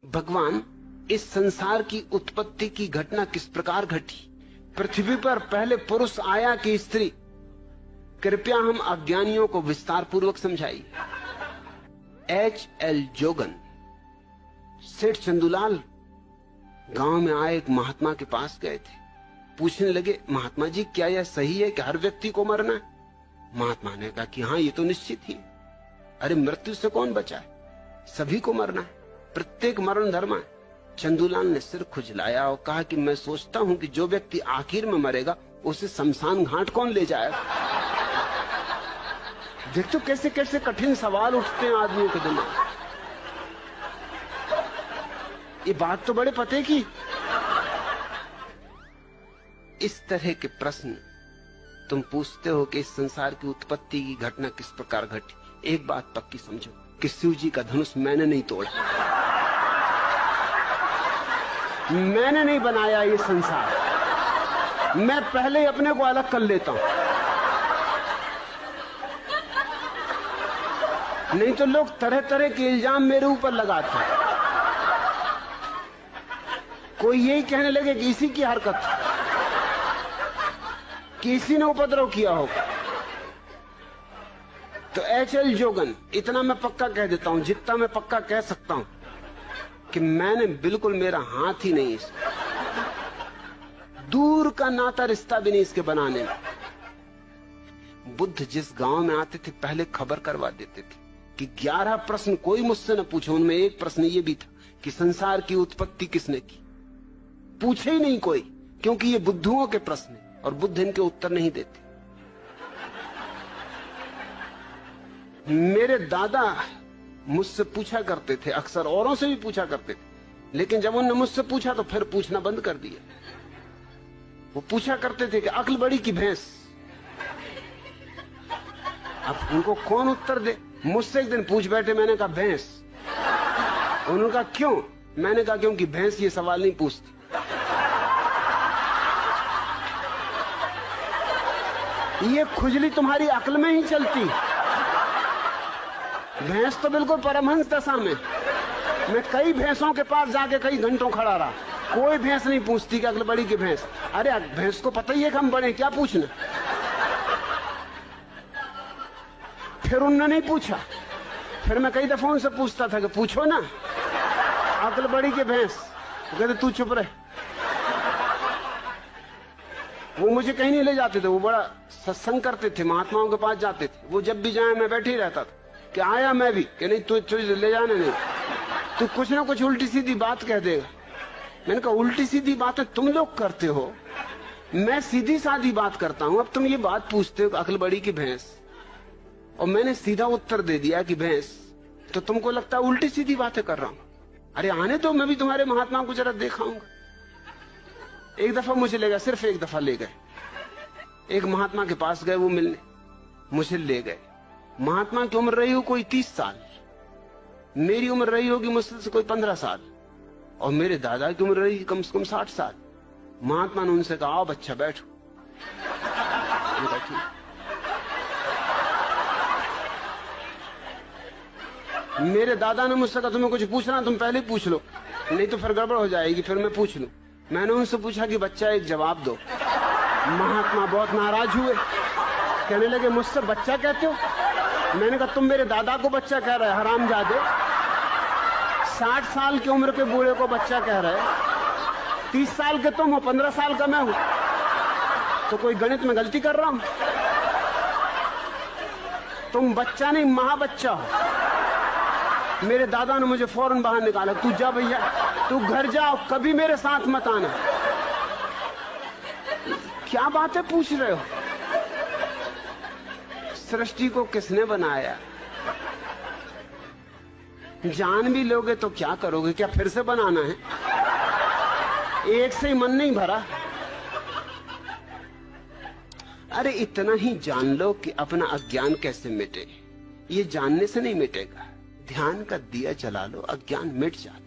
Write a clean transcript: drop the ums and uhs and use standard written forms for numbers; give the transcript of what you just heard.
भगवान, इस संसार की उत्पत्ति की घटना किस प्रकार घटी? पृथ्वी पर पहले पुरुष आया कि स्त्री? कृपया हम अज्ञानियों को विस्तार पूर्वक समझाइए। H.L. जोगन, सेठ चंदूलाल गांव में आए एक महात्मा के पास गए थे। पूछने लगे, महात्मा जी क्या यह सही है कि हर व्यक्ति को मरना है? महात्मा ने कहा कि हाँ, ये तो निश्चित ही। अरे मृत्यु से कौन बचा है? सभी को मरना है, प्रत्येक मरण धर्म है। चंदूलाल ने सिर खुजलाया और कहा कि मैं सोचता हूं कि जो व्यक्ति आखिर में मरेगा उसे शमशान घाट कौन ले जाएगा? देख तो कैसे कैसे कठिन सवाल उठते हैं आदमियों के दिमाग। ये बात तो बड़े पते की। इस तरह के प्रश्न तुम पूछते हो कि इस संसार की उत्पत्ति की घटना किस प्रकार घटी। एक बात पक्की समझो कि शिव जी का धनुष मैंने नहीं तोड़ा, मैंने नहीं बनाया ये संसार। मैं पहले ही अपने को अलग कर लेता हूं, नहीं तो लोग तरह तरह के इल्जाम मेरे ऊपर लगाते हैं। कोई यही कहने लगे कि इसी की हरकत, कि इसी ने उपद्रव किया होगा। तो H.L. जोगन, इतना मैं पक्का कह देता हूं, जितना मैं पक्का कह सकता हूं कि मैंने बिल्कुल, मेरा हाथ ही नहीं इसमें, दूर का नाता रिश्ता भी नहीं इसके बनाने में। बुद्ध जिस गांव में आते थे पहले खबर करवा देते थे कि 11 प्रश्न कोई मुझसे न पूछे। उनमें एक प्रश्न ये भी था कि संसार की उत्पत्ति किसने की? पूछे ही नहीं कोई, क्योंकि ये बुद्धुओं के प्रश्न हैं और बुद्ध इनके उत्तर नहीं देते। मेरे दादा मुझसे पूछा करते थे, अक्सर औरों से भी पूछा करते थे, लेकिन जब उन्होंने मुझसे पूछा तो फिर पूछना बंद कर दिया। वो पूछा करते थे कि अक्ल बड़ी की भैंस। अब उनको कौन उत्तर दे? मुझसे एक दिन पूछ बैठे, मैंने कहा भैंस। उन्होंने कहा क्यों? मैंने कहा क्योंकि भैंस ये सवाल नहीं पूछती। ये खुजली तुम्हारी अक्ल में ही चलती। भैंस तो बिल्कुल परमहंस दशा में। मैं कई भैंसों के पास जाके कई घंटों खड़ा रहा, कोई भैंस नहीं पूछती कि अक्ल बड़ी की भैंस। अरे भैंस को पता ही है कि हम बड़े, क्या पूछना? फिर उन्होंने नहीं पूछा। फिर मैं कई दफा उनसे पूछता था कि पूछो ना, अक्ल बड़ी की भैंस। कहते तू चुप रहे। वो मुझे कहीं नहीं ले जाते थे, वो बड़ा सत्संग करते थे, महात्माओं के पास जाते थे। वो जब भी जाए मैं बैठे ही रहता था कि आया मैं भी, कि नहीं तू ले जाने नहीं, तू कुछ ना कुछ उल्टी सीधी बात कह देगा। मैंने कहा उल्टी सीधी बातें तुम लोग करते हो, मैं सीधी सादी बात करता हूं। अब तुम ये बात पूछते हो अक्ल बड़ी की भैंस, और मैंने सीधा उत्तर दे दिया कि भैंस, तो तुमको लगता है उल्टी सीधी बातें कर रहा हूं। अरे आने दो, मैं भी तुम्हारे महात्मा को जरा दिखाऊंगा। एक दफा मुझे ले गए, सिर्फ एक दफा ले गए। एक महात्मा के पास गए, वो मिलने मुझे ले गए। महात्मा की उम्र रही हो कोई 30 साल, मेरी उम्र रही होगी मुझसे से कोई 15 साल, और मेरे दादा की उम्र रही कम से कम 60 साल। महात्मा ने उनसे कहा आओ बच्चा बैठो। मेरे दादा ने मुझसे कहा तुम्हें कुछ पूछना तुम पहले पूछ लो, नहीं तो फिर गड़बड़ हो जाएगी, फिर मैं पूछ लूं। मैंने उनसे पूछा कि बच्चा एक जवाब दो। महात्मा बहुत नाराज हुए, कहने लगे मुझसे बच्चा कहते हो? मैंने कहा तुम मेरे दादा को बच्चा कह रहे हरामजादे, 60 साल की उम्र के बूढ़े को बच्चा कह रहे, 30 साल के तुम हो, 15 साल का मैं हूं, तो कोई गणित में गलती कर रहा हूं? तुम बच्चा नहीं महाबच्चा हो। मेरे दादा ने मुझे फौरन बाहर निकाला, तू जा भैया, तू घर जाओ, कभी मेरे साथ मत आना। क्या बातें पूछ रहे हो? सृष्टि को किसने बनाया? जान भी लोगे तो क्या करोगे? क्या फिर से बनाना है? एक से ही मन नहीं भरा। अरे इतना ही जान लो कि अपना अज्ञान कैसे मिटे। ये जानने से नहीं मिटेगा, ध्यान का दिया जला लो, अज्ञान मिट जाता।